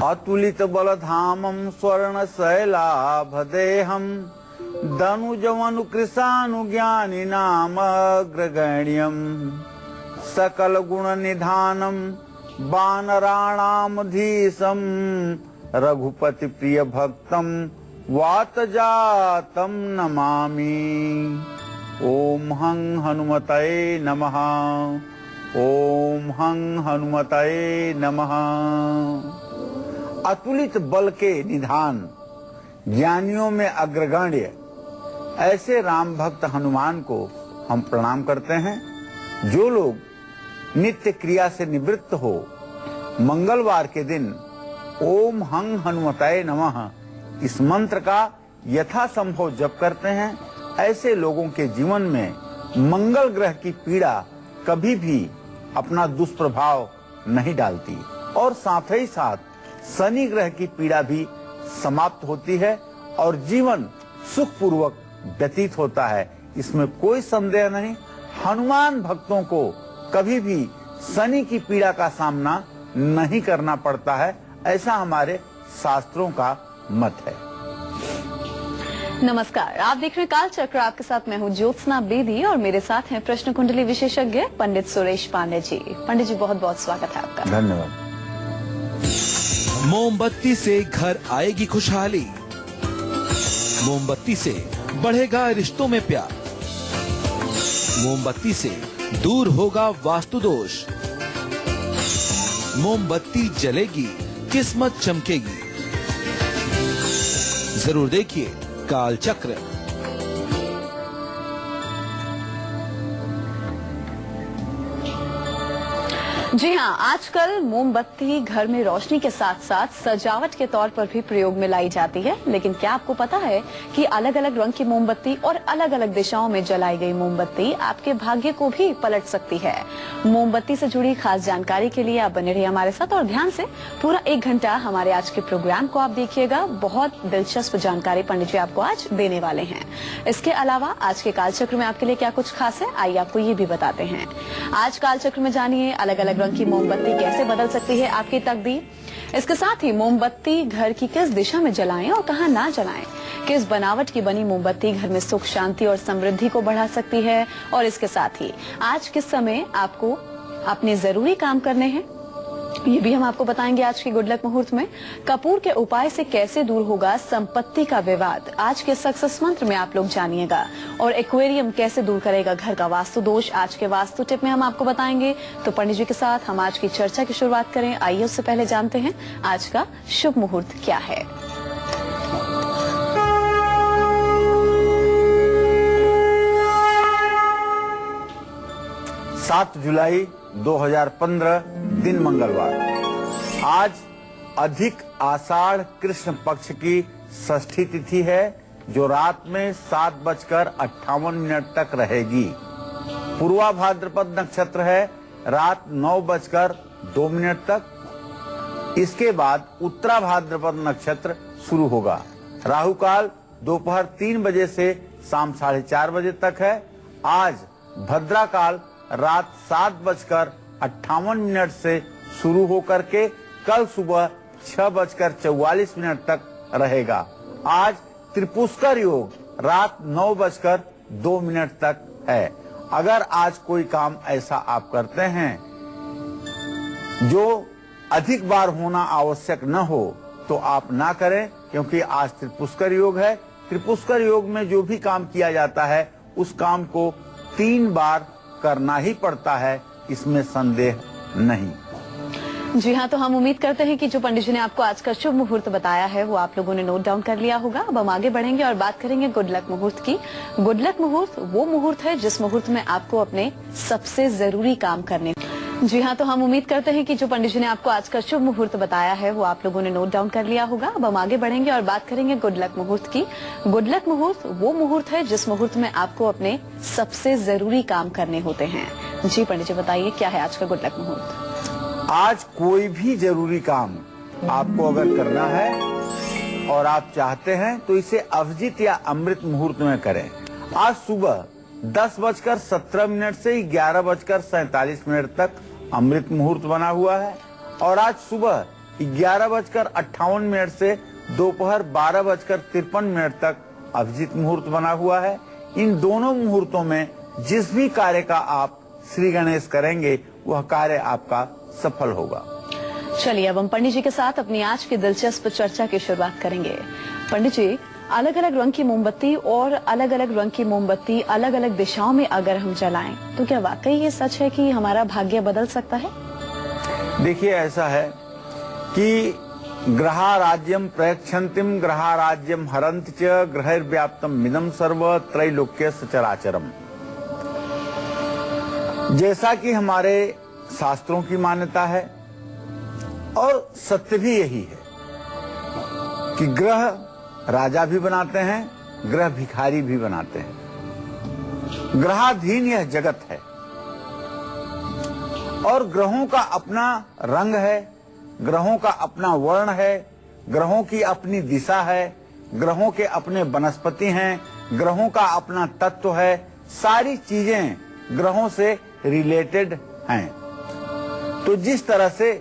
अतुलित बलधामं स्वर्ण शैलाभदेहं दनुजवनु कृशानु ज्ञानी नाम अग्रगण्यं सकल गुण निधानम वानराणामधीशं रघुपति प्रिय भक्तम वात जातम नमामि। ओम हं हनुमतये नमः। ओम हं हनुमतये नमः। अतुलित बल के निधान, ज्ञानियों में अग्रगण्य ऐसे राम भक्त हनुमान को हम प्रणाम करते हैं। जो लोग नित्य क्रिया से निवृत्त हो मंगलवार के दिन ओम हं हनुमतये नमः इस मंत्र का यथासंभव जप करते हैं, ऐसे लोगों के जीवन में मंगल ग्रह की पीड़ा कभी भी अपना दुष्प्रभाव नहीं डालती और साथ ही साथ शनि ग्रह की पीड़ा भी समाप्त होती है और जीवन सुखपूर्वक व्यतीत होता है। इसमें कोई संदेह नहीं। हनुमान भक्तों को कभी भी शनि की पीड़ा का सामना नहीं करना पड़ता है, ऐसा हमारे शास्त्रों का मत है। नमस्कार, आप देख रहे हैं काल चक्र। आपके साथ मैं हूं ज्योत्सना बेदी और मेरे साथ हैं प्रश्न कुंडली विशेषज्ञ पंडित सुरेश पांडे जी। पंडित जी, बहुत बहुत स्वागत है आपका। धन्यवाद। मोमबत्ती से घर आएगी खुशहाली, मोमबत्ती से बढ़ेगा रिश्तों में प्यार, मोमबत्ती से दूर होगा वास्तु दोष, मोमबत्ती जलेगी किस्मत चमकेगी। जरूर देखिए काल चक्र। जी हाँ, आजकल मोमबत्ती घर में रोशनी के साथ साथ सजावट के तौर पर भी प्रयोग में लाई जाती है। लेकिन क्या आपको पता है कि अलग अलग रंग की मोमबत्ती और अलग अलग दिशाओं में जलाई गई मोमबत्ती आपके भाग्य को भी पलट सकती है। मोमबत्ती से जुड़ी खास जानकारी के लिए आप बने रहिए हमारे साथ और ध्यान से पूरा 1 घंटा हमारे आज के प्रोग्राम को आप देखिएगा। बहुत दिलचस्प जानकारी पंडित जी आपको आज देने वाले हैं। इसके अलावा आज के कालचक्र में आपके लिए क्या कुछ खास है, आइए आपको ये भी बताते हैं। आज कालचक्र में जानिए अलग अलग रंग की मोमबत्ती कैसे बदल सकती है आपकी तकदीर। इसके साथ ही मोमबत्ती घर की किस दिशा में जलाएं और कहां ना जलाएं, किस बनावट की बनी मोमबत्ती घर में सुख शांति और समृद्धि को बढ़ा सकती है, और इसके साथ ही आज किस समय आपको अपने जरूरी काम करने हैं ये भी हम आपको बताएंगे। आज के गुड लक मुहूर्त में कपूर के उपाय से कैसे दूर होगा संपत्ति का विवाद, आज के सक्सेस मंत्र में आप लोग जानिएगा। और एक्वेरियम कैसे दूर करेगा घर का वास्तु दोष, आज के वास्तु टिप में हम आपको बताएंगे। तो पंडित जी के साथ हम आज की चर्चा की शुरुआत करें। आइए उससे पहले जानते हैं आज का शुभ मुहूर्त क्या है। 7 जुलाई 2015 दिन मंगलवार। आज अधिक आषाढ़ कृष्ण पक्ष की षष्ठी तिथि है जो रात में 7:58 तक रहेगी। पूर्वा भाद्रपद नक्षत्र है रात 9:02 तक। इसके बाद उत्तरा भाद्रपद नक्षत्र शुरू होगा। राहु काल दोपहर 3 बजे से शाम 4:30 बजे तक है। आज भद्रा काल रात 7:58 से शुरू होकर के कल सुबह 6:44 तक रहेगा। आज त्रिपुष्कर योग रात 9:02 तक है। अगर आज कोई काम ऐसा आप करते हैं जो अधिक बार होना आवश्यक न हो तो आप ना करें, क्योंकि आज त्रिपुष्कर योग है। त्रिपुष्कर योग में जो भी काम किया जाता है उस काम को 3 बार करना ही पड़ता है, इसमें संदेह नहीं। जी हाँ, तो हम उम्मीद करते हैं कि जो पंडित जी ने आपको आज का शुभ मुहूर्त बताया है वो आप लोगों ने नोट डाउन कर लिया होगा। अब हम आगे बढ़ेंगे और बात करेंगे गुड लक मुहूर्त की। गुड लक मुहूर्त वो मुहूर्त है जिस मुहूर्त में आपको अपने सबसे जरूरी काम करने। जी हाँ, तो हम उम्मीद करते हैं कि जो पंडित जी ने आपको आज का शुभ मुहूर्त बताया है वो आप लोगों ने नोट डाउन कर लिया होगा। अब हम आगे बढ़ेंगे और बात करेंगे गुड लक मुहूर्त की। गुड लक मुहूर्त वो मुहूर्त है जिस मुहूर्त में आपको अपने सबसे जरूरी काम करने होते हैं। जी पंडित जी, बताइए क्या है आज का गुड लक मुहूर्त। आज कोई भी जरूरी काम आपको अगर करना है और आप चाहते हैं तो इसे अभिजीत या अमृत मुहूर्त में करें। आज सुबह 10:17 से 11:47 तक अमृत मुहूर्त बना हुआ है और आज सुबह 11:58 से दोपहर 12:53 तक अभिजीत मुहूर्त बना हुआ है। इन दोनों मुहूर्तों में जिस भी कार्य का आप श्री गणेश करेंगे वह कार्य आपका सफल होगा। चलिए अब हम पंडित जी के साथ अपनी आज की दिलचस्प चर्चा की शुरुआत करेंगे। पंडित जी, अलग अलग रंग की मोमबत्ती और अलग अलग रंग की मोमबत्ती अलग अलग दिशाओं में अगर हम जलाएं तो क्या वाकई ये सच है कि हमारा भाग्य बदल सकता है? देखिए, ऐसा है कि ग्रहा राज्यम प्रयक्षन्तिम ग्रहा राज्यम हरंत च ग्रहैर्व्याप्तम मिदम सर्व त्रैलोक्य सचराचरम। जैसा कि हमारे शास्त्रों की मान्यता है और सत्य भी यही है कि ग्रह राजा भी बनाते हैं, ग्रह भिखारी भी बनाते हैं। ग्रहाधीन यह जगत है और ग्रहों का अपना रंग है, ग्रहों का अपना वर्ण है, ग्रहों की अपनी दिशा है, ग्रहों के अपने वनस्पति हैं, ग्रहों का अपना तत्व है। सारी चीजें ग्रहों से रिलेटेड हैं। तो जिस तरह से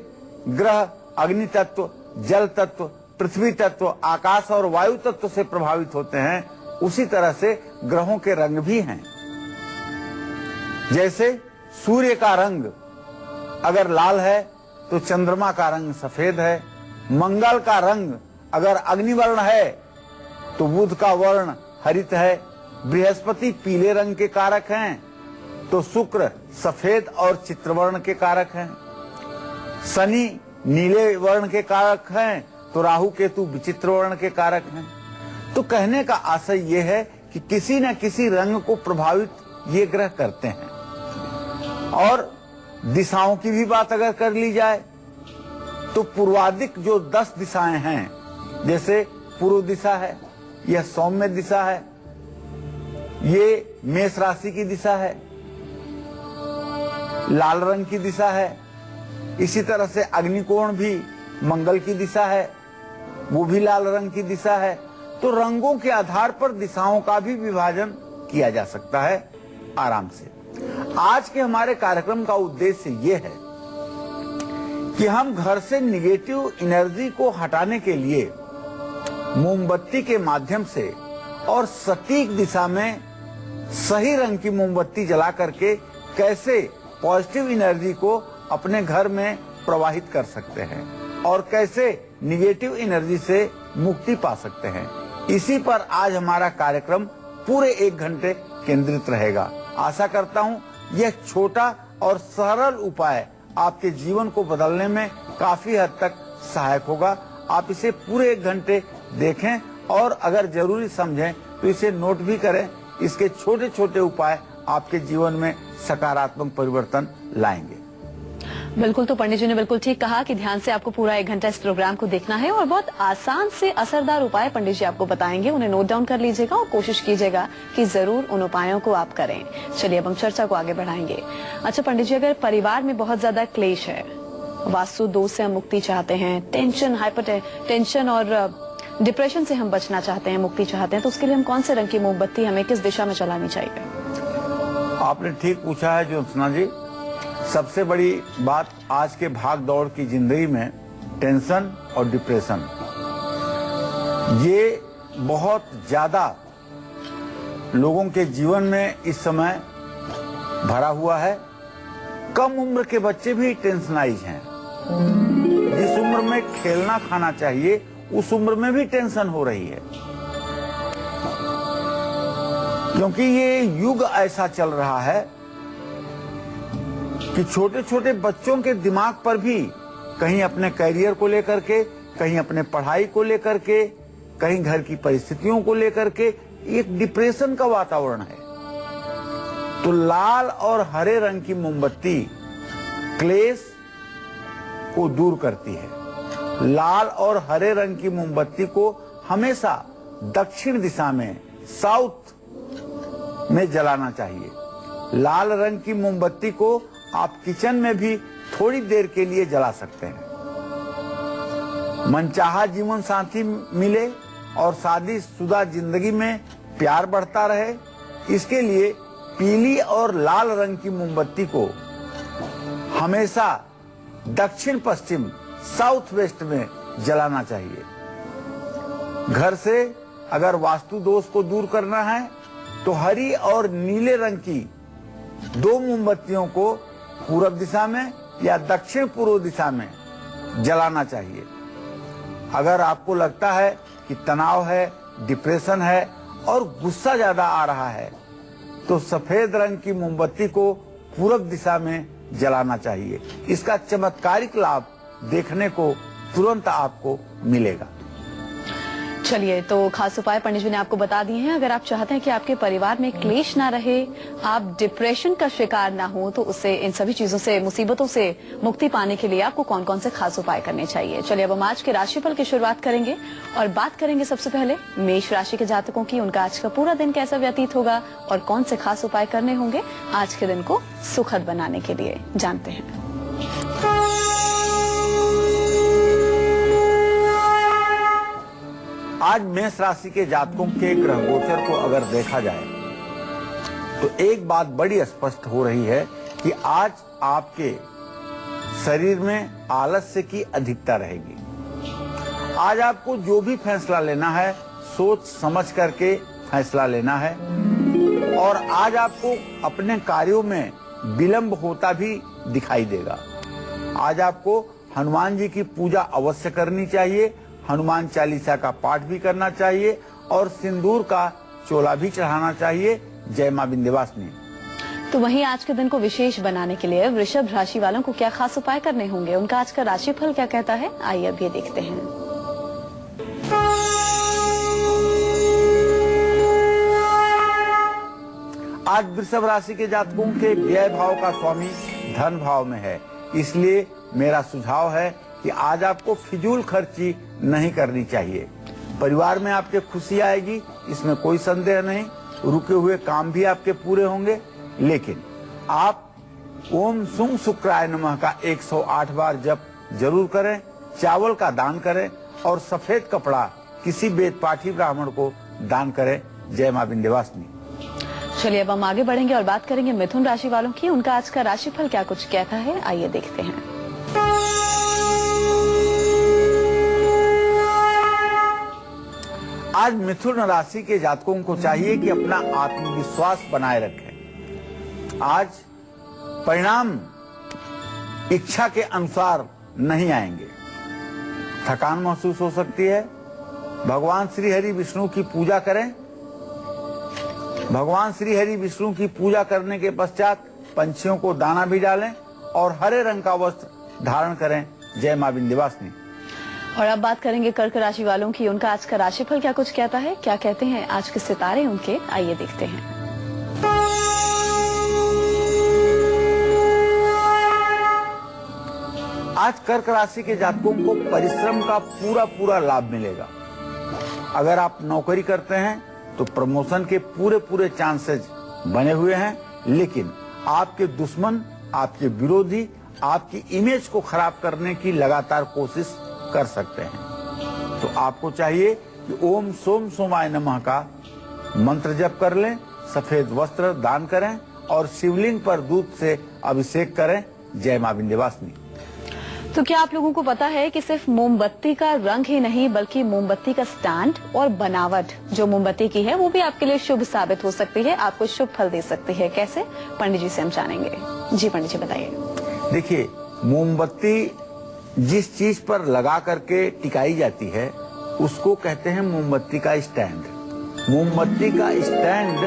ग्रह अग्नि तत्व, जल तत्व, पृथ्वी तत्व, आकाश और वायु तत्व से प्रभावित होते हैं, उसी तरह से ग्रहों के रंग भी हैं। जैसे सूर्य का रंग अगर लाल है तो चंद्रमा का रंग सफेद है। मंगल का रंग अगर अग्निवर्ण है तो बुध का वर्ण हरित है। बृहस्पति पीले रंग के कारक हैं तो शुक्र सफेद और चित्रवर्ण के कारक हैं। शनि नीले वर्ण के कारक हैं तो राहु केतु विचित्र वर्ण के कारक हैं। तो कहने का आशय यह है कि किसी न किसी रंग को प्रभावित ये ग्रह करते हैं। और दिशाओं की भी बात अगर कर ली जाए तो पूर्वाधिक जो 10 दिशाएं हैं, जैसे पूर्व दिशा है, यह सौम्य दिशा है, ये मेष राशि की दिशा है, लाल रंग की दिशा है। इसी तरह से अग्निकोण भी मंगल की दिशा है, वो भी लाल रंग की दिशा है। तो रंगों के आधार पर दिशाओं का भी विभाजन किया जा सकता है आराम से। आज के हमारे कार्यक्रम का उद्देश्य ये है कि हम घर से निगेटिव एनर्जी को हटाने के लिए मोमबत्ती के माध्यम से और सटीक दिशा में सही रंग की मोमबत्ती जला करके कैसे पॉजिटिव एनर्जी को अपने घर में प्रवाहित कर सकते हैं और कैसे निगेटिव एनर्जी से मुक्ति पा सकते हैं। इसी पर आज हमारा कार्यक्रम पूरे 1 घंटे केंद्रित रहेगा। आशा करता हूं यह छोटा और सरल उपाय आपके जीवन को बदलने में काफी हद तक सहायक होगा। आप इसे पूरे 1 घंटे देखें और अगर जरूरी समझें तो इसे नोट भी करें। इसके छोटे छोटे उपाय आपके जीवन में सकारात्मक परिवर्तन लाएंगे। बिल्कुल, तो पंडित जी ने बिल्कुल ठीक कहा कि ध्यान से आपको पूरा 1 घंटा इस प्रोग्राम को देखना है और बहुत आसान से असरदार उपाय पंडित जी आपको बताएंगे। उन्हें नोट डाउन कर लीजिएगा और कोशिश कीजिएगा कि जरूर उन उपायों को आप करें। चलिए अब हम चर्चा को आगे बढ़ाएंगे। अच्छा पंडित जी, अगर परिवार में बहुत ज्यादा क्लेश है, वास्तु दोष से हम मुक्ति चाहते हैं, टेंशन, हाइपर टेंशन और डिप्रेशन से हम बचना चाहते हैं, मुक्ति चाहते हैं, तो उसके लिए हम कौन से रंग की मोमबत्ती हमें किस दिशा में चलानी चाहिए? आपने ठीक पूछा है ज्योत्सना जी। सबसे बड़ी बात आज के भाग दौड़ की जिंदगी में टेंशन और डिप्रेशन, ये बहुत ज्यादा लोगों के जीवन में इस समय भरा हुआ है। कम उम्र के बच्चे भी टेंशनाइज हैं। जिस उम्र में खेलना खाना चाहिए उस उम्र में भी टेंशन हो रही है, क्योंकि ये युग ऐसा चल रहा है कि छोटे छोटे बच्चों के दिमाग पर भी कहीं अपने करियर को लेकर के, कहीं अपने पढ़ाई को लेकर के, कहीं घर की परिस्थितियों को लेकर के एक डिप्रेशन का वातावरण है। तो लाल और हरे रंग की मोमबत्ती क्लेश को दूर करती है। लाल और हरे रंग की मोमबत्ती को हमेशा दक्षिण दिशा में, साउथ में जलाना चाहिए। लाल रंग की मोमबत्ती को आप किचन में भी थोड़ी देर के लिए जला सकते हैं। मनचाहा जीवन साथी मिले और शादीशुदा जिंदगी में प्यार बढ़ता रहे, इसके लिए पीली और लाल रंग की मोमबत्ती को हमेशा दक्षिण पश्चिम, साउथ वेस्ट में जलाना चाहिए। घर से अगर वास्तु दोष को दूर करना है तो हरी और नीले रंग की 2 मोमबत्तियों को पूरब दिशा में या दक्षिण पूर्व दिशा में जलाना चाहिए। अगर आपको लगता है कि तनाव है, डिप्रेशन है और गुस्सा ज्यादा आ रहा है तो सफेद रंग की मोमबत्ती को पूरब दिशा में जलाना चाहिए। इसका चमत्कारिक लाभ देखने को तुरंत आपको मिलेगा। चलिए, तो खास उपाय पंडित जी ने आपको बता दिए हैं। अगर आप चाहते हैं कि आपके परिवार में क्लेश ना रहे, आप डिप्रेशन का शिकार ना हो, तो उससे, इन सभी चीजों से, मुसीबतों से मुक्ति पाने के लिए आपको कौन कौन से खास उपाय करने चाहिए। चलिए, अब हम आज के राशिफल की शुरुआत करेंगे और बात करेंगे सबसे पहले मेष राशि के जातकों की। उनका आज का पूरा दिन कैसा व्यतीत होगा और कौन से खास उपाय करने होंगे आज के दिन को सुखद बनाने के लिए, जानते हैं। आज मेष राशि के जातकों के ग्रह गोचर को अगर देखा जाए तो एक बात बड़ी स्पष्ट हो रही है कि आज आपके शरीर में आलस्य की अधिकता रहेगी। आज आपको जो भी फैसला लेना है सोच समझ करके फैसला लेना है और आज आपको अपने कार्यों में विलंब होता भी दिखाई देगा। आज आपको हनुमान जी की पूजा अवश्य करनी चाहिए, हनुमान चालीसा का पाठ भी करना चाहिए और सिंदूर का चोला भी चढ़ाना चाहिए। जय मां विंध्यवासिनी। तो वहीं आज के दिन को विशेष बनाने के लिए वृषभ राशि वालों को क्या खास उपाय करने होंगे, उनका आज का राशिफल क्या कहता है, आइए अब ये देखते हैं। आज वृषभ राशि के जातकों के व्यय भाव का स्वामी धन भाव में है, इसलिए मेरा सुझाव है कि आज आपको फिजूल खर्ची नहीं करनी चाहिए। परिवार में आपके खुशी आएगी, इसमें कोई संदेह नहीं। रुके हुए काम भी आपके पूरे होंगे, लेकिन आप ओम सुं शुक्राय नमः का 108 बार जप जरूर करें, चावल का दान करें और सफेद कपड़ा किसी वेद पाठी ब्राह्मण को दान करें। जय मां विंध्यवासिनी। चलिए, अब हम आगे बढ़ेंगे और बात करेंगे मिथुन राशि वालों की। उनका आज का राशिफल क्या कुछ कहता है, आइए देखते हैं। आज मिथुन राशि के जातकों को चाहिए कि अपना आत्मविश्वास बनाए रखें। आज परिणाम इच्छा के अनुसार नहीं आएंगे, थकान महसूस हो सकती है। भगवान श्री हरि विष्णु की पूजा करें। भगवान श्री हरि विष्णु की पूजा करने के पश्चात पंछियों को दाना भी डालें और हरे रंग का वस्त्र धारण करें। जय मां विंध्यवासिनी। और अब बात करेंगे कर्क राशि वालों की। उनका आज का राशिफल क्या कुछ कहता है, क्या कहते हैं आज के सितारे उनके, आइए देखते हैं। आज कर्क राशि के जातकों को परिश्रम का पूरा पूरा लाभ मिलेगा। अगर आप नौकरी करते हैं तो प्रमोशन के पूरे पूरे चांसेस बने हुए हैं, लेकिन आपके दुश्मन, आपके विरोधी आपकी इमेज को खराब करने की लगातार कोशिश कर सकते हैं। तो आपको चाहिए कि ओम सोम सोमाय नमः का मंत्र जप कर लें, सफेद वस्त्र दान करें और शिवलिंग पर दूध से अभिषेक करें। जय मां विंध्यवासिनी। तो क्या आप लोगों को पता है कि सिर्फ मोमबत्ती का रंग ही नहीं बल्कि मोमबत्ती का स्टैंड और बनावट जो मोमबत्ती की है वो भी आपके लिए शुभ साबित हो सकती है, आपको शुभ फल दे सकती है। कैसे, पंडित जी से हम जानेंगे। जी पंडित जी बताइए। देखिए, मोमबत्ती जिस चीज पर लगा करके टिकाई जाती है उसको कहते हैं मोमबत्ती का स्टैंड। मोमबत्ती का स्टैंड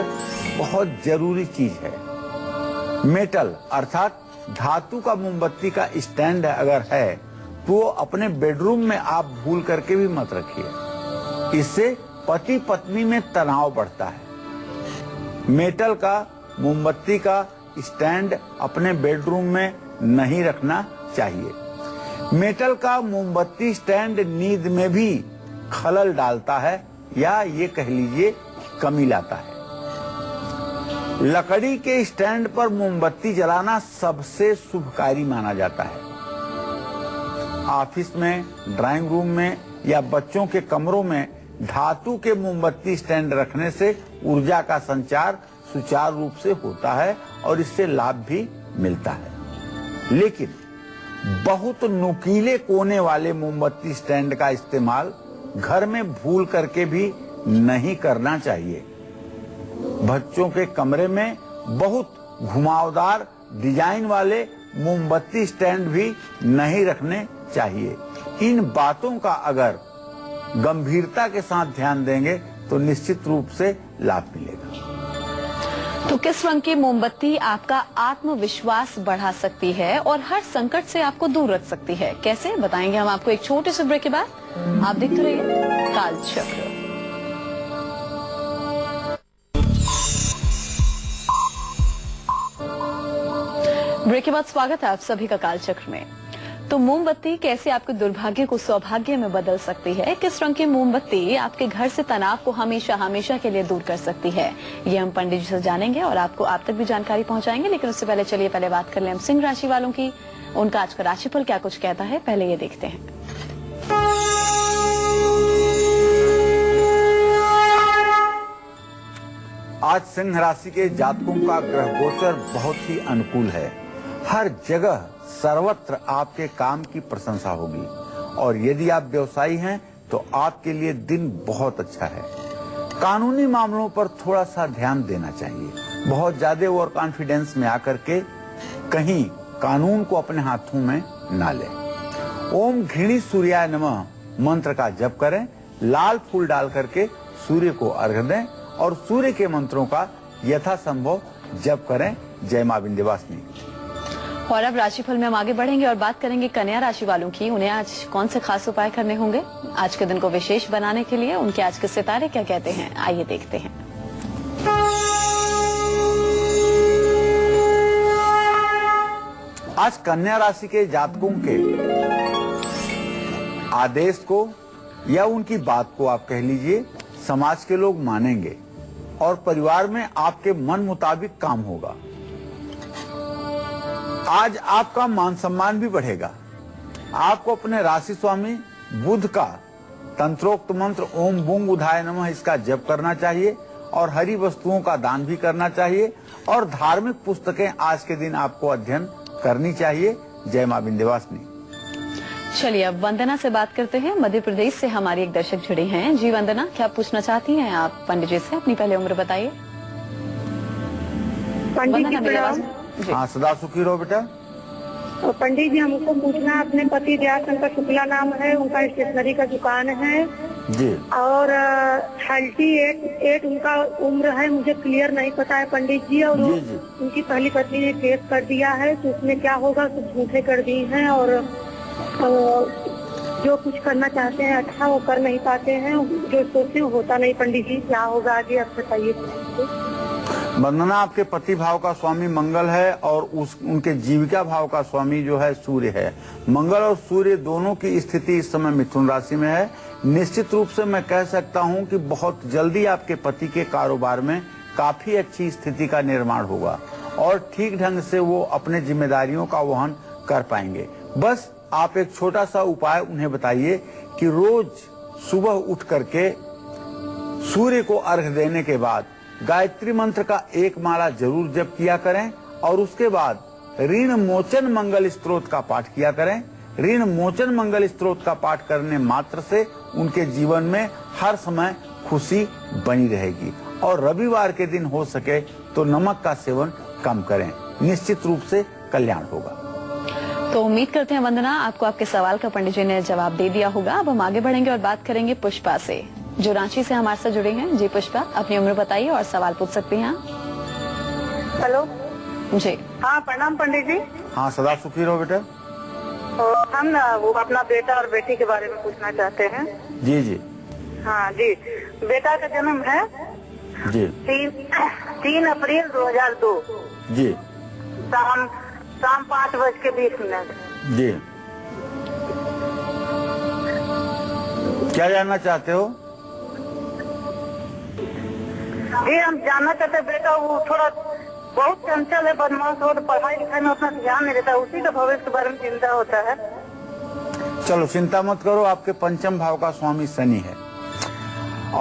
बहुत जरूरी चीज है। मेटल अर्थात धातु का मोमबत्ती का स्टैंड अगर है तो अपने बेडरूम में आप भूल करके भी मत रखिए, इससे पति पत्नी में तनाव बढ़ता है। मेटल का मोमबत्ती का स्टैंड अपने बेडरूम में नहीं रखना चाहिए। मेटल का मोमबत्ती स्टैंड नींद में भी खलल डालता है या ये कह लीजिए कमी लाता है। लकड़ी के स्टैंड पर मोमबत्ती जलाना सबसे शुभकारी माना जाता है। ऑफिस में, ड्राइंग रूम में या बच्चों के कमरों में धातु के मोमबत्ती स्टैंड रखने से ऊर्जा का संचार सुचारू रूप से होता है और इससे लाभ भी मिलता है। लेकिन बहुत नुकीले कोने वाले मोमबत्ती स्टैंड का इस्तेमाल घर में भूल करके भी नहीं करना चाहिए। बच्चों के कमरे में बहुत घुमावदार डिजाइन वाले मोमबत्ती स्टैंड भी नहीं रखने चाहिए। इन बातों का अगर गंभीरता के साथ ध्यान देंगे तो निश्चित रूप से लाभ मिलेगा। तो किस रंग की मोमबत्ती आपका आत्मविश्वास बढ़ा सकती है और हर संकट से आपको दूर रख सकती है, कैसे बताएंगे हम आपको एक छोटे से ब्रेक के बाद। आप देखते रहिए कालचक्र। ब्रेक के बाद स्वागत है आप सभी का कालचक्र में। तो मोमबत्ती कैसे आपके दुर्भाग्य को सौभाग्य में बदल सकती है, किस रंग की मोमबत्ती आपके घर से तनाव को हमेशा हमेशा के लिए दूर कर सकती है, ये हम पंडित जी से जानेंगे और आपको आप तक भी जानकारी पहुंचाएंगे। लेकिन उससे पहले चलिए पहले बात कर लें हम सिंह राशि वालों की। उनका आज का राशिफल क्या कुछ कहता है, पहले ये देखते हैं। आज सिंह राशि के जातकों का ग्रह गोचर बहुत ही अनुकूल है। हर जगह सर्वत्र आपके काम की प्रशंसा होगी और यदि आप व्यवसायी हैं तो आपके लिए दिन बहुत अच्छा है। कानूनी मामलों पर थोड़ा सा ध्यान देना चाहिए। बहुत ज्यादा ओवर कॉन्फिडेंस में आकर के कहीं कानून को अपने हाथों में ना लें। ओम घृणी सूर्याय नमः मंत्र का जप करें, लाल फूल डाल करके सूर्य को अर्घ्य दें और सूर्य के मंत्रों का यथासंभव जप करें। जय मां विंध्यवासिनी। और अब राशिफल में हम आगे बढ़ेंगे और बात करेंगे कन्या राशि वालों की। उन्हें आज कौन से खास उपाय करने होंगे आज के दिन को विशेष बनाने के लिए, उनके आज के सितारे क्या कहते हैं, आइए देखते हैं। आज कन्या राशि के जातकों के आदेश को या उनकी बात को आप कह लीजिए समाज के लोग मानेंगे और परिवार में आपके मन मुताबिक काम होगा। आज आपका मान सम्मान भी बढ़ेगा। आपको अपने राशि स्वामी बुध का तंत्रोक्त मंत्र ओम बुंग बुधाय नमः इसका जप करना चाहिए और हरी वस्तुओं का दान भी करना चाहिए और धार्मिक पुस्तकें आज के दिन आपको अध्ययन करनी चाहिए। जय मां विंध्यवासिनी। चलिए अब वंदना से बात करते हैं। मध्य प्रदेश से हमारी एक दर्शक जुड़ी हैं। जी वंदना, क्या पूछना चाहती हैं आप पंडित जी से? अपनी पहले उम्र बताइए। पंडित जी प्रणाम। हाँ, सदा सुखी रहो बेटा। पंडित जी हमको पूछना, अपने पति दया शंकर शुक्ला नाम है, उनका स्टेशनरी का दुकान है जी और 38 उनका उम्र है। मुझे क्लियर नहीं पता है पंडित जी। और जी। उनकी पहली पत्नी ने केस कर दिया है तो उसमें क्या होगा, कुछ झूठे कर दिए हैं और जो कुछ करना चाहते हैं अच्छा वो कर नहीं पाते हैं, जो सोचते होता नहीं। पंडित जी क्या होगा आगे, आप बताइए। वंदना, आपके पति भाव का स्वामी मंगल है और उनके जीविका भाव का स्वामी जो है सूर्य है। मंगल और सूर्य दोनों की स्थिति इस समय मिथुन राशि में है। निश्चित रूप से मैं कह सकता हूं कि बहुत जल्दी आपके पति के कारोबार में काफी अच्छी स्थिति का निर्माण होगा और ठीक ढंग से वो अपने जिम्मेदारियों का वहन कर पाएंगे। बस आप एक छोटा सा उपाय उन्हें बताइए कि रोज सुबह उठ करके सूर्य को अर्घ्य देने के बाद गायत्री मंत्र का एक माला जरूर जप किया करें और उसके बाद ऋण मोचन मंगल स्तोत्र का पाठ किया करें। ऋण मोचन मंगल स्तोत्र का पाठ करने मात्र से उनके जीवन में हर समय खुशी बनी रहेगी। और रविवार के दिन हो सके तो नमक का सेवन कम करें, निश्चित रूप से कल्याण होगा। तो उम्मीद करते हैं वंदना आपको आपके सवाल का पंडित जी ने जवाब दे दिया होगा। अब हम आगे बढ़ेंगे और बात करेंगे पुष्पा से, जो रांची से हमारे साथ जुड़े हैं। जी पुष्पा, अपनी उम्र बताइए और सवाल पूछ सकती हैं। हेलो जी। हाँ प्रणाम पंडित जी। हाँ, सदा सुखी रहो बेटा। हम ना वो अपना बेटा और बेटी के बारे में पूछना चाहते हैं। जी जी। हाँ जी, बेटा का जन्म है जी 3 अप्रैल 2002 जी शाम 5:20 जी। क्या जानना चाहते हो? जी हम जानना चाहते हैं, बेटा वो थोड़ा बहुत चंचल है, बदमाश हो, तो पढ़ाई लिखाई में उतना ध्यान नहीं देता, उसी का भविष्य के बारे में चिंता होता है। चलो चिंता मत करो, आपके पंचम भाव का स्वामी शनि है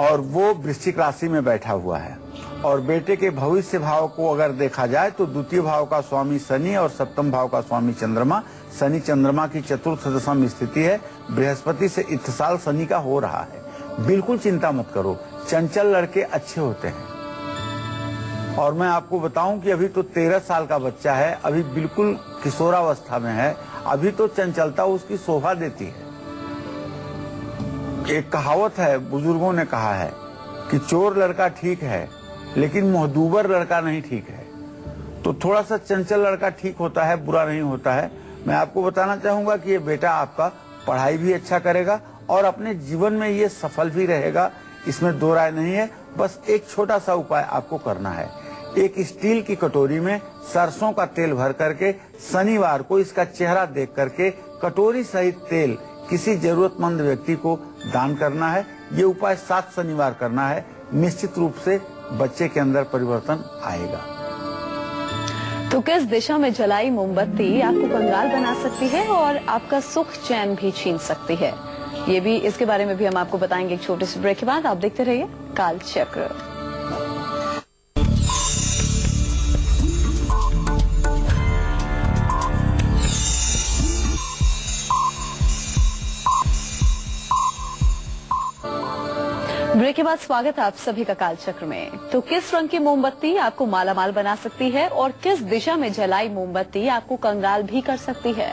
और वो वृश्चिक राशि में बैठा हुआ है। और बेटे के भविष्य भाव को अगर देखा जाए तो द्वितीय भाव का स्वामी शनि और सप्तम भाव का स्वामी चंद्रमा शनि चंद्रमा की चतुर्थ दशा में स्थिति है। बृहस्पति से इत्तिसाल शनि का हो रहा है। बिल्कुल चिंता मत करो, चंचल लड़के अच्छे होते हैं। और मैं आपको बताऊं कि अभी तो 13 साल का बच्चा है, अभी बिल्कुल किशोरावस्था में है, अभी तो चंचलता उसकी शोभा देती है। एक कहावत है, बुजुर्गों ने कहा है कि चोर लड़का ठीक है लेकिन मुहदूबर लड़का नहीं ठीक है। तो थोड़ा सा चंचल लड़का ठीक होता है, बुरा नहीं होता है। मैं आपको बताना चाहूंगा कि ये बेटा आपका पढ़ाई भी अच्छा करेगा और अपने जीवन में ये सफल भी रहेगा, इसमें दो राय नहीं है। बस एक छोटा सा उपाय आपको करना है। एक स्टील की कटोरी में सरसों का तेल भर करके शनिवार को इसका चेहरा देख करके कटोरी सहित तेल किसी जरूरतमंद व्यक्ति को दान करना है। ये उपाय 7 शनिवार करना है। निश्चित रूप से बच्चे के अंदर परिवर्तन आएगा। तो किस दिशा में जलाई मोमबत्ती आपको कंगाल बना सकती है और आपका सुख चैन भी छीन सकती है, ये भी, इसके बारे में भी हम आपको बताएंगे एक छोटे से ब्रेक के बाद। आप देखते रहिए काल चक्र। ब्रेक के बाद स्वागत है आप सभी का काल चक्र में। तो किस रंग की मोमबत्ती आपको मालामाल बना सकती है और किस दिशा में जलाई मोमबत्ती आपको कंगाल भी कर सकती है,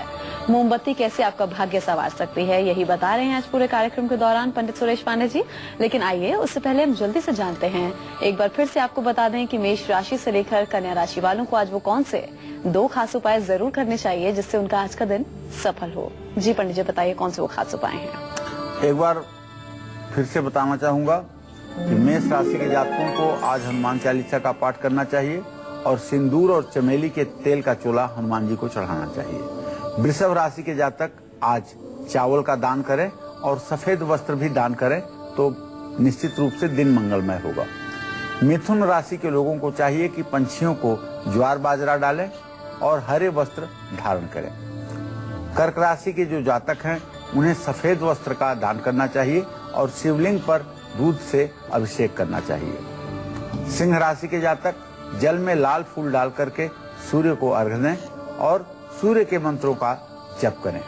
मोमबत्ती कैसे आपका भाग्य संवार सकती है, यही बता रहे हैं आज पूरे कार्यक्रम के दौरान पंडित सुरेश पांडे जी। लेकिन आइए उससे पहले हम जल्दी से जानते हैं, एक बार फिर से आपको बता दें कि मेष राशि से लेकर कन्या राशि वालों को आज वो कौन से 2 खास उपाय जरूर करने चाहिए जिससे उनका आज का दिन सफल हो। जी पंडित जी बताइए कौन से वो खास उपाय हैं। एक बार फिर से बताना चाहूंगा कि मेष राशि के जातकों को आज हनुमान चालीसा का पाठ करना चाहिए और सिंदूर और चमेली के तेल का चोला हनुमान जी को चढ़ाना चाहिए। वृषभ राशि के जातक आज चावल का दान करें और सफेद वस्त्र भी दान करें तो निश्चित रूप से दिन मंगलमय होगा। मिथुन राशि के लोगों को चाहिए कि पंछियों को ज्वार बाजरा डालें और हरे वस्त्र धारण करें। कर्क राशि के जो जातक हैं उन्हें सफेद वस्त्र का दान करना चाहिए और शिवलिंग पर दूध से अभिषेक करना चाहिए। सिंह राशि के जातक जल में लाल फूल डाल करके सूर्य को अर्घ्य दें और सूर्य के मंत्रों का जप करें।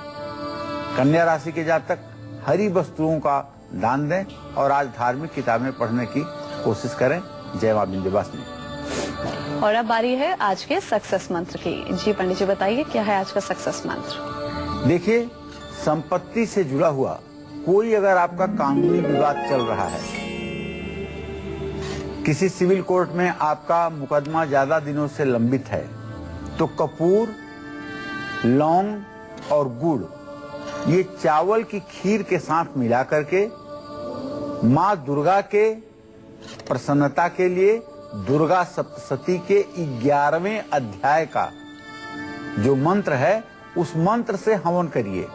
कन्या राशि के जातक हरी वस्तुओं का दान दें और आज धार्मिक किताबें पढ़ने की कोशिश करें। जय मां विंध्यवासिनी। और अब बारी है आज के सक्सेस मंत्र की। जी पंडित जी बताइए क्या है आज का सक्सेस मंत्र। देखिए, संपत्ति से जुड़ा हुआ कोई अगर आपका कानूनी विवाद चल रहा है, किसी सिविल कोर्ट में आपका मुकदमा ज्यादा दिनों से लंबित है, तो कपूर, लौंग और गुड़ ये चावल की खीर के साथ मिला करके मां दुर्गा के प्रसन्नता के लिए दुर्गा सप्तशती के 11वें अध्याय का जो मंत्र है उस मंत्र से हवन करिए।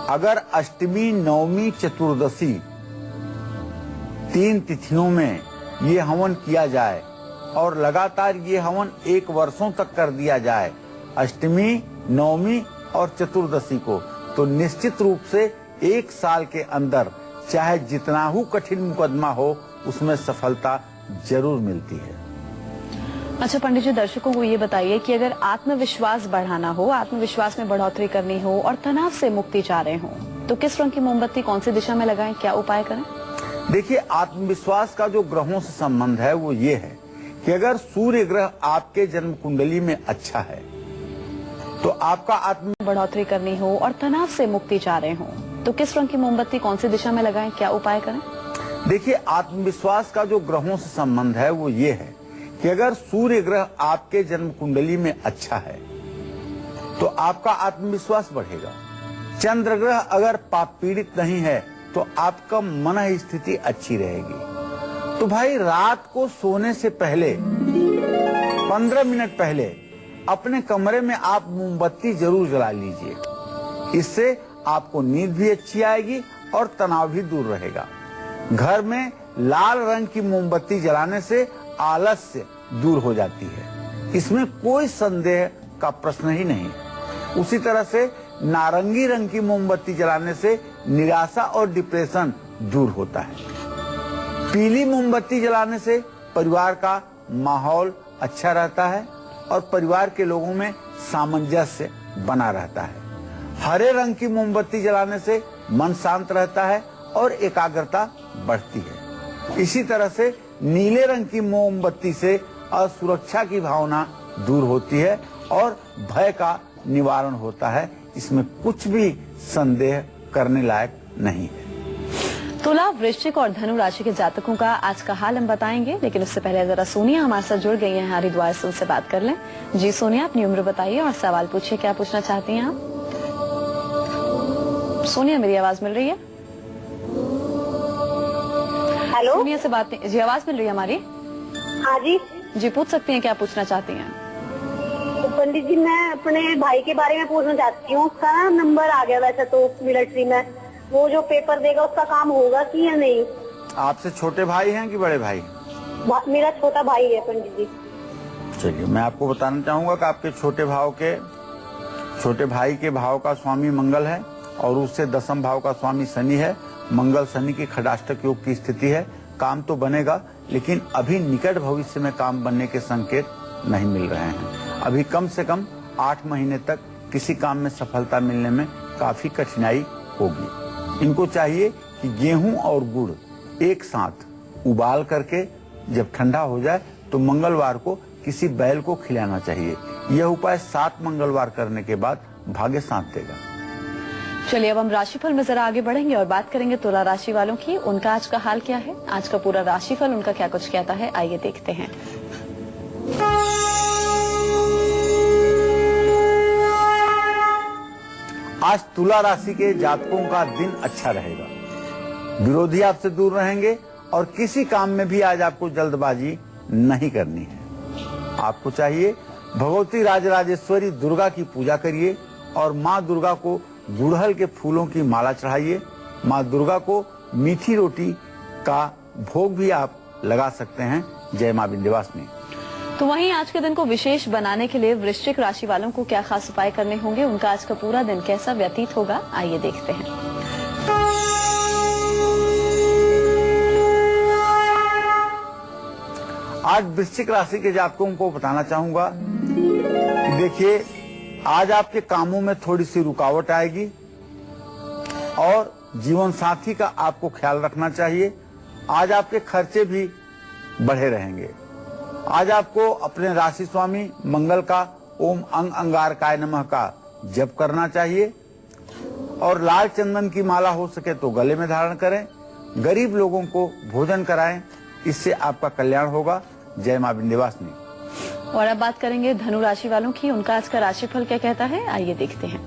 अगर अष्टमी, नवमी, चतुर्दशी 3 तिथियों में ये हवन किया जाए और लगातार ये हवन 1 वर्षों तक कर दिया जाए, अष्टमी, नवमी और चतुर्दशी को, तो निश्चित रूप से 1 साल के अंदर चाहे जितना ही कठिन मुकदमा हो उसमें सफलता जरूर मिलती है। अच्छा पंडित जी, दर्शकों को ये बताइए कि अगर आत्मविश्वास बढ़ाना हो, आत्मविश्वास में बढ़ोतरी करनी हो और तनाव से मुक्ति चाह रहे हो तो किस रंग की मोमबत्ती कौन सी दिशा में लगाएं, क्या उपाय करें? देखिए, आत्मविश्वास का जो ग्रहों से संबंध है वो ये है कि अगर सूर्य ग्रह आपके जन्म कुंडली में अच्छा है तो आपका आत्म बढ़ोतरी करनी हो और तनाव से मुक्ति चाह रहे हो तो किस रंग की मोमबत्ती कौन सी दिशा में लगाएं, क्या उपाय करें? देखिए, आत्मविश्वास का जो ग्रहों से संबंध है वो ये है कि अगर सूर्य ग्रह आपके जन्म कुंडली में अच्छा है तो आपका आत्मविश्वास बढ़ेगा। चंद्र ग्रह अगर पाप पीड़ित नहीं है तो आपका मन स्थिति अच्छी रहेगी। तो भाई, रात को सोने से पहले 15 मिनट पहले अपने कमरे में आप मोमबत्ती जरूर जला लीजिए। इससे आपको नींद भी अच्छी आएगी और तनाव भी दूर रहेगा। घर में लाल रंग की मोमबत्ती जलाने से आलस्य दूर हो जाती है, इसमें कोई संदेह का प्रश्न ही नहीं। उसी तरह से नारंगी रंग की मोमबत्ती जलाने से निराशा और डिप्रेशन दूर होता है। पीली मोमबत्ती जलाने से परिवार का माहौल अच्छा रहता है और परिवार के लोगों में सामंजस्य बना रहता है। हरे रंग की मोमबत्ती जलाने से मन शांत रहता है और एकाग्रता बढ़ती है। इसी तरह से नीले रंग की मोमबत्ती से असुरक्षा की भावना दूर होती है और भय का निवारण होता है। इसमें कुछ भी संदेह करने लायक नहीं है। तुला, वृश्चिक और धनु राशि के जातकों का आज का हाल हम बताएंगे, लेकिन उससे पहले जरा सोनिया हमारे साथ जुड़ गई हैं हरिद्वार से, उनसे बात कर लें। जी सोनिया, अपनी उम्र बताइए और सवाल पूछिए, क्या पूछना चाहती हैं आप? सोनिया, मेरी आवाज मिल रही है? हेलो, सोनिया से बात नहीं जी, आवाज मिल रही है हमारी? हाँ जी। जी, पूछ सकती हैं, क्या पूछना चाहती हैं? तो पंडित जी, मैं अपने भाई के बारे में पूछना चाहती हूँ। उसका ना नंबर आ गया वैसे तो मिलिट्री में, वो जो पेपर देगा उसका काम होगा कि या नहीं? आपसे छोटे भाई हैं कि बड़े भाई? मेरा छोटा भाई है पंडित जी। चलिए, मैं आपको बताना चाहूंगा कि आपके छोटे भाई के भाव का स्वामी मंगल है और उससे दसम भाव का स्वामी शनि है। मंगल शनि की खडाष्टक योग की स्थिति है। काम तो बनेगा, लेकिन अभी निकट भविष्य में काम बनने के संकेत नहीं मिल रहे हैं। अभी कम से कम 8 महीने तक किसी काम में सफलता मिलने में काफी कठिनाई होगी। इनको चाहिए कि गेहूं और गुड़ एक साथ उबाल करके जब ठंडा हो जाए तो मंगलवार को किसी बैल को खिलाना चाहिए। यह उपाय 7 मंगलवार करने के बाद भाग्य साथ देगा। चलिए, अब हम राशिफल में जरा आगे बढ़ेंगे और बात करेंगे तुला राशि वालों की। उनका आज का हाल क्या है, आज का पूरा राशिफल उनका क्या कुछ कहता है, आइए देखते हैं। आज तुला राशि के जातकों का दिन अच्छा रहेगा। विरोधी आपसे दूर रहेंगे और किसी काम में भी आज आपको जल्दबाजी नहीं करनी है। आपको चाहिए भगवती राजराजेश्वरी दुर्गा की पूजा करिए और माँ दुर्गा को गुड़हल के फूलों की माला चढ़ाइए। माँ दुर्गा को मीठी रोटी का भोग भी आप लगा सकते हैं। जय माँ विंध्यवासिनी। तो वहीं आज के दिन को विशेष बनाने के लिए वृश्चिक राशि वालों को क्या खास उपाय करने होंगे, उनका आज का पूरा दिन कैसा व्यतीत होगा, आइए देखते हैं। आज वृश्चिक राशि के जातकों को बताना चाहूंगा कि देखिए, आज आपके कामों में थोड़ी सी रुकावट आएगी और जीवन साथी का आपको ख्याल रखना चाहिए। आज आपके खर्चे भी बढ़े रहेंगे। आज आपको अपने राशि स्वामी मंगल का ओम अंग अंगारकाय नमः का जप करना चाहिए और लाल चंदन की माला हो सके तो गले में धारण करें। गरीब लोगों को भोजन कराएं, इससे आपका कल्याण होगा। जय मां विंध्यवासिनी। और अब बात करेंगे धनु राशि वालों की, उनका आज का राशिफल क्या कहता है, आइए देखते हैं।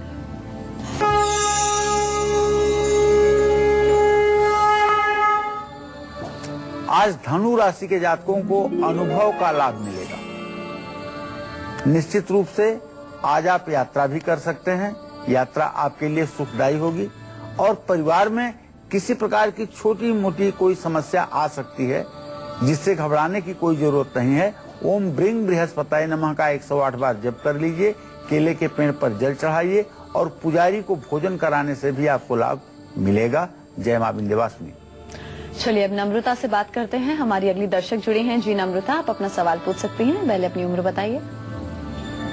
आज धनु राशि के जातकों को अनुभव का लाभ मिलेगा। निश्चित रूप से आज आप यात्रा भी कर सकते हैं। यात्रा आपके लिए सुखदायी होगी और परिवार में किसी प्रकार की छोटी मोटी कोई समस्या आ सकती है, जिससे घबराने की कोई जरूरत नहीं है। ओम ब्रिंग बृहस्पताय नमः का 108 बार जप कर लीजिए। केले के पेड़ पर जल चढ़ाइए और पुजारी को भोजन कराने से भी आपको लाभ मिलेगा। जय मां विंध्यवासिनी। चलिए, अब नम्रता से बात करते हैं। हमारी अगली दर्शक जुड़ी हैं। जी नम्रता, आप अपना सवाल पूछ सकती हैं, पहले अपनी उम्र बताइए।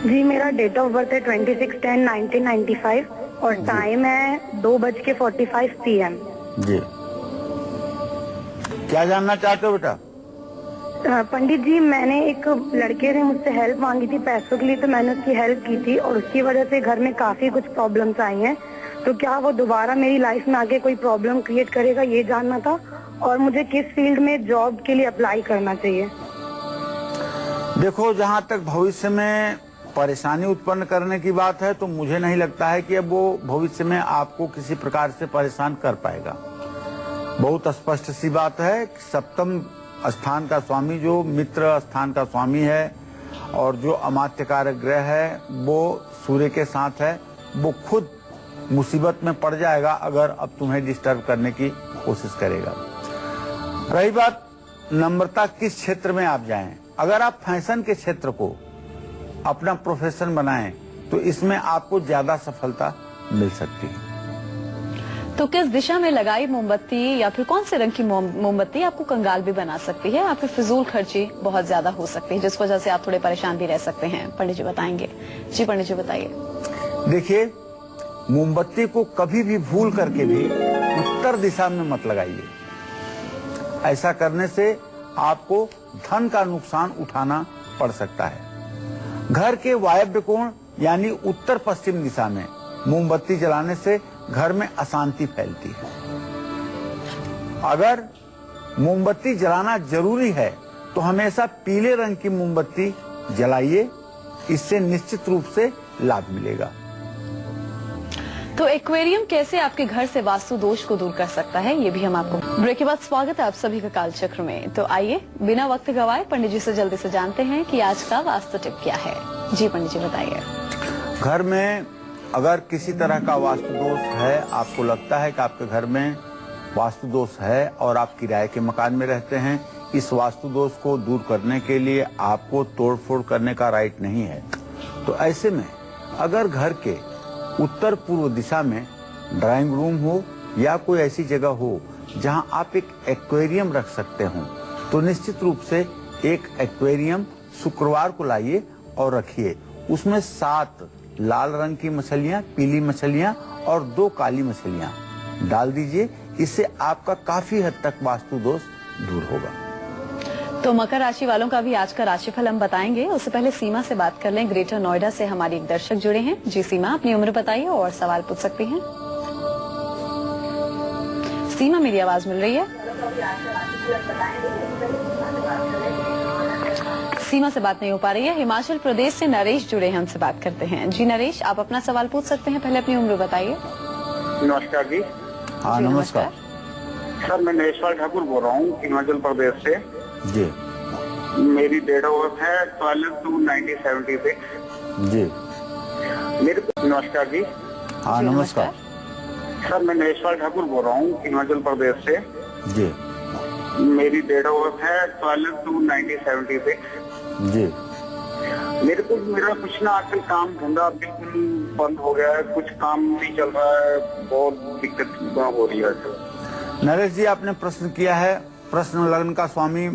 जी, मेरा डेट ऑफ बर्थ है 26/10/1995 और टाइम है 2:45 PM। जी, क्या जानना चाहते हो बेटा? पंडित जी, मैंने एक लड़के ने मुझसे हेल्प मांगी थी पैसों के लिए, तो मैंने उसकी हेल्प की थी और उसकी वजह से घर में काफी कुछ प्रॉब्लम्स आई हैं। तो क्या वो दोबारा मेरी लाइफ में आगे कोई प्रॉब्लम क्रिएट करेगा, ये जानना था। और मुझे किस फील्ड में जॉब के लिए अप्लाई करना चाहिए? देखो, जहाँ तक भविष्य में परेशानी उत्पन्न करने की बात है तो मुझे नहीं लगता है कि अब वो भविष्य में आपको किसी प्रकार से परेशान कर पाएगा। बहुत स्पष्ट सी बात है कि सप्तम स्थान का स्वामी जो मित्र स्थान का स्वामी है और जो अमात्य कारक ग्रह है वो सूर्य के साथ है, वो खुद मुसीबत में पड़ जाएगा अगर अब तुम्हें डिस्टर्ब करने की कोशिश करेगा। रही बात नम्रता, किस क्षेत्र में आप जाएं, अगर आप फैशन के क्षेत्र को अपना प्रोफेशन बनाएं तो इसमें आपको ज्यादा सफलता मिल सकती है। तो किस दिशा में लगाई मोमबत्ती या फिर कौन से रंग की मोमबत्ती आपको कंगाल भी बना सकती है, आपकी फिजूल खर्ची बहुत ज्यादा हो सकती है, जिस वजह से आप थोड़े परेशान भी रह सकते हैं? पंडित जी बताएंगे। जी पंडित जी बताइए। देखिए, मोमबत्ती को कभी भी भूल करके भी उत्तर दिशा में मत लगाइए। ऐसा करने से आपको धन का नुकसान उठाना पड़ सकता है। घर के वायव्य कोण यानी उत्तर पश्चिम दिशा में मोमबत्ती जलाने से घर में अशांति फैलती है। अगर मोमबत्ती जलाना जरूरी है तो हमेशा पीले रंग की मोमबत्ती जलाइए, इससे निश्चित रूप से लाभ मिलेगा। तो एक्वेरियम कैसे आपके घर से वास्तु दोष को दूर कर सकता है, ये भी हम आपको ब्रेक के बाद स्वागत है आप सभी का कालचक्र में। तो आइए बिना वक्त गवाए पंडित जी से जल्दी से जानते हैं कि आज का वास्तु टिप क्या है। जी पंडित जी बताइए। घर में अगर किसी तरह का वास्तु दोष है, आपको लगता है कि आपके घर में वास्तु दोष है और आप किराए के मकान में रहते हैं, इस वास्तु दोष को दूर करने के लिए आपको तोड़फोड़ करने का राइट नहीं है। तो ऐसे में अगर घर के उत्तर पूर्व दिशा में ड्राइंग रूम हो या कोई ऐसी जगह हो जहां आप एक एक्वेरियम रख सकते हो, तो निश्चित रूप से एक एक्वेरियम शुक्रवार को लाइए और रखिए। उसमें 7 लाल रंग की मछलियां, पीली मछलियां और 2 काली मछलियां डाल दीजिए। इससे आपका काफी हद तक वास्तु दोष दूर होगा। तो मकर राशि वालों का भी आज का राशिफल हम बताएंगे। उससे पहले सीमा से बात कर लें। ग्रेटर नोएडा से हमारी एक दर्शक जुड़े हैं। जी सीमा, अपनी उम्र बताइए और सवाल पूछ सकती हैं। सीमा, मेरी आवाज मिल रही है? सीमा से बात नहीं हो पा रही है। हिमाचल प्रदेश से नरेश जुड़े हैं, उनसे बात करते हैं। जी नरेश, आप अपना सवाल पूछ सकते हैं। पहले अपनी उम्र बताइए। नमस्कार जी। हाँ नमस्कार सर, मैं नरेश्वर ठाकुर बोल रहा हूँ हिमाचल प्रदेश से जी। मेरी डेट ऑफ बर्थ है 12/2/1976 जी। मेरे को नमस्कार जी। हाँ नमस्कार सर, मैं नरेश्वर ठाकुर बोल रहा हूँ हिमाचल प्रदेश से जी। मेरी डेट ऑफ बर्थ है 12/2/1976 जी। मेरे को मेरा कुछ ना आजकल काम धंधा बिल्कुल बंद हो गया है, कुछ काम नहीं चल रहा है, बहुत दिक्कत हो रही है। नरेश जी, आपने प्रश्न किया है। प्रश्न लग्न का स्वामी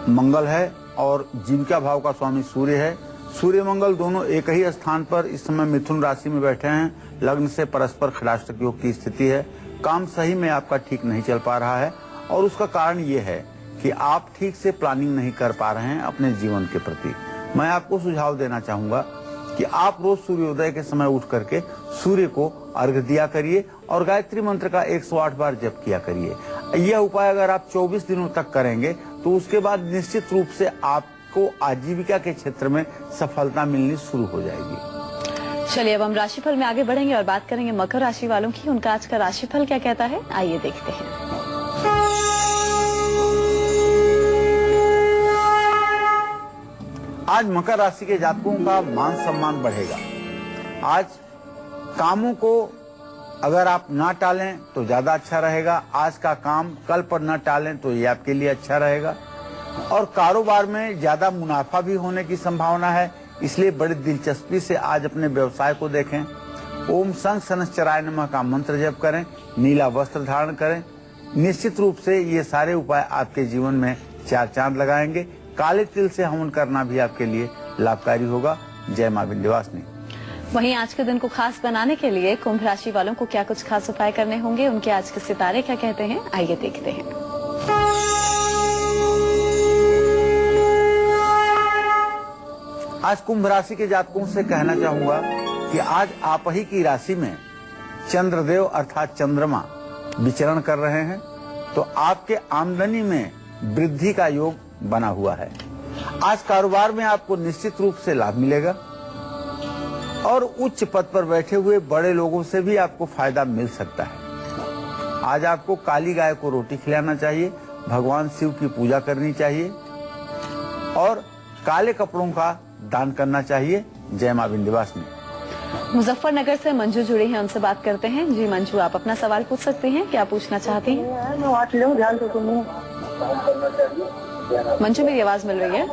मंगल है और जीविका भाव का स्वामी सूर्य है। सूर्य मंगल दोनों एक ही स्थान पर इस समय मिथुन राशि में बैठे हैं। लग्न से परस्पर खड़ाष्टक योग की स्थिति है। काम सही में आपका ठीक नहीं चल पा रहा है और उसका कारण ये है कि आप ठीक से प्लानिंग नहीं कर पा रहे हैं अपने जीवन के प्रति। मैं आपको सुझाव देना चाहूंगा कि आप रोज सूर्योदय के समय उठ करके सूर्य को अर्घ्य दिया करिए और गायत्री मंत्र का 108 बार जप किया करिए। यह उपाय अगर आप 24 दिनों तक करेंगे तो उसके बाद निश्चित रूप से आपको आजीविका के क्षेत्र में सफलता मिलनी शुरू हो जाएगी। चलिए अब हम राशिफल में आगे बढ़ेंगे और बात करेंगे मकर राशि वालों की। उनका आज का राशिफल क्या कहता है, आइए देखते हैं। आज मकर राशि के जातकों का मान सम्मान बढ़ेगा। आज कामों को अगर आप ना टालें तो ज्यादा अच्छा रहेगा। आज का काम कल पर ना टालें तो ये आपके लिए अच्छा रहेगा। और कारोबार में ज्यादा मुनाफा भी होने की संभावना है, इसलिए बड़ी दिलचस्पी से आज अपने व्यवसाय को देखें। ओम संग शनश्चराय नमः का मंत्र जप करें, नीला वस्त्र धारण करें। निश्चित रूप से ये सारे उपाय आपके जीवन में 4 चांद लगाएंगे। काले तिल से हवन करना भी आपके लिए लाभकारी होगा। जय मां विंध्यवासिनी। वहीं आज के दिन को खास बनाने के लिए कुंभ राशि वालों को क्या कुछ खास उपाय करने होंगे, उनके आज के सितारे क्या कहते हैं, आइए देखते हैं। आज कुंभ राशि के जातकों से कहना चाहूंगा कि आज आप ही की राशि में चंद्रदेव अर्थात चंद्रमा विचरण कर रहे हैं, तो आपके आमदनी में वृद्धि का योग बना हुआ है। आज कारोबार में आपको निश्चित रूप से लाभ मिलेगा और उच्च पद पर बैठे हुए बड़े लोगों से भी आपको फायदा मिल सकता है। आज आपको काली गाय को रोटी खिलाना चाहिए, भगवान शिव की पूजा करनी चाहिए और काले कपड़ों का दान करना चाहिए। जय मां विंध्यवासिनी। मुजफ्फरनगर से मंजू जुड़ी हैं, उनसे बात करते हैं। जी मंजू, आप अपना सवाल पूछ सकती हैं, क्या पूछना चाहती हैं? मंजू, मेरी आवाज मिल रही है?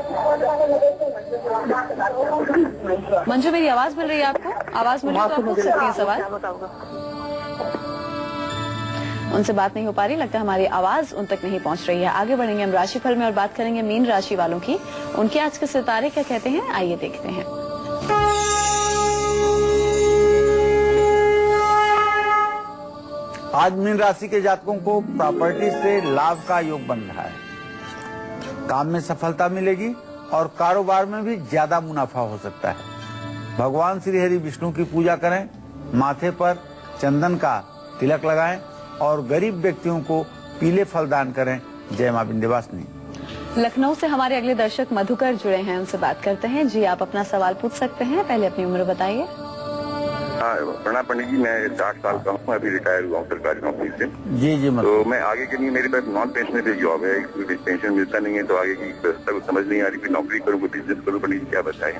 मंजू, मेरी आवाज मिल रही है आपको? आवाज मिल रही है तो आप पूछ सकती हैं सवाल। उनसे बात नहीं हो पा रही, लगता है हमारी आवाज उन तक नहीं पहुंच रही है। आगे बढ़ेंगे हम राशिफल में और बात करेंगे मीन राशि वालों की। उनके आज के सितारे क्या कहते हैं, आइए देखते हैं। आज मीन राशि के जातकों को प्रॉपर्टी से लाभ का योग बन रहा है। काम में सफलता मिलेगी और कारोबार में भी ज्यादा मुनाफा हो सकता है। भगवान श्री हरि विष्णु की पूजा करें, माथे पर चंदन का तिलक लगाएं और गरीब व्यक्तियों को पीले फल दान करें। जय मां विंध्यवासिनी। लखनऊ से हमारे अगले दर्शक मधुकर जुड़े हैं, उनसे बात करते हैं। जी, आप अपना सवाल पूछ सकते हैं, पहले अपनी उम्र बताइए। प्रणाम पंडित जी, मैं 60 साल का हूँ, अभी रिटायर हुआ हूँ सरकारी नौकरी से। जी तो मैं आगे के लिए, मेरे पास नॉन पेंशनरी जॉब है, पेंशन मिलता नहीं है, तो आगे की व्यवस्था को समझ नहीं आ रही, नौकरी करूँ बिजनेस करूँ, पंडित जी क्या बताएं?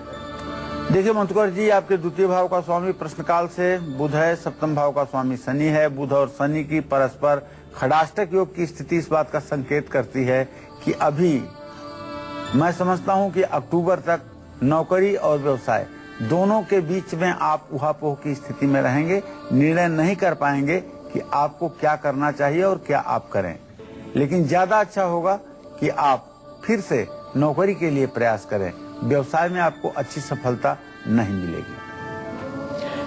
देखिए मधुकर जी, आपके द्वितीय भाव का स्वामी प्रश्नकाल से बुध है, सप्तम भाव का स्वामी शनि है। बुध और शनि की परस्पर खड़ाष्टक योग की स्थिति इस बात का संकेत करती है कि अभी मैं समझता हूं कि अक्टूबर तक नौकरी और व्यवसाय दोनों के बीच में आप उहापोह की स्थिति में रहेंगे। निर्णय नहीं कर पाएंगे कि आपको क्या करना चाहिए और क्या आप करें, लेकिन ज्यादा अच्छा होगा कि आप फिर से नौकरी के लिए प्रयास करें। व्यवसाय में आपको अच्छी सफलता नहीं मिलेगी।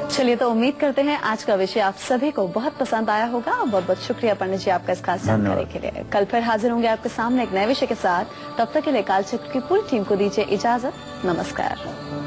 चलिए, तो उम्मीद करते हैं आज का विषय आप सभी को बहुत पसंद आया होगा। बहुत बहुत शुक्रिया पंडित जी आपका इस खास जानकारी के लिए। कल फिर हाजिर होंगे आपके सामने एक नए विषय के साथ। तब तक के लिए कालचक्र की पूरी टीम को दीजिए इजाजत। नमस्कार।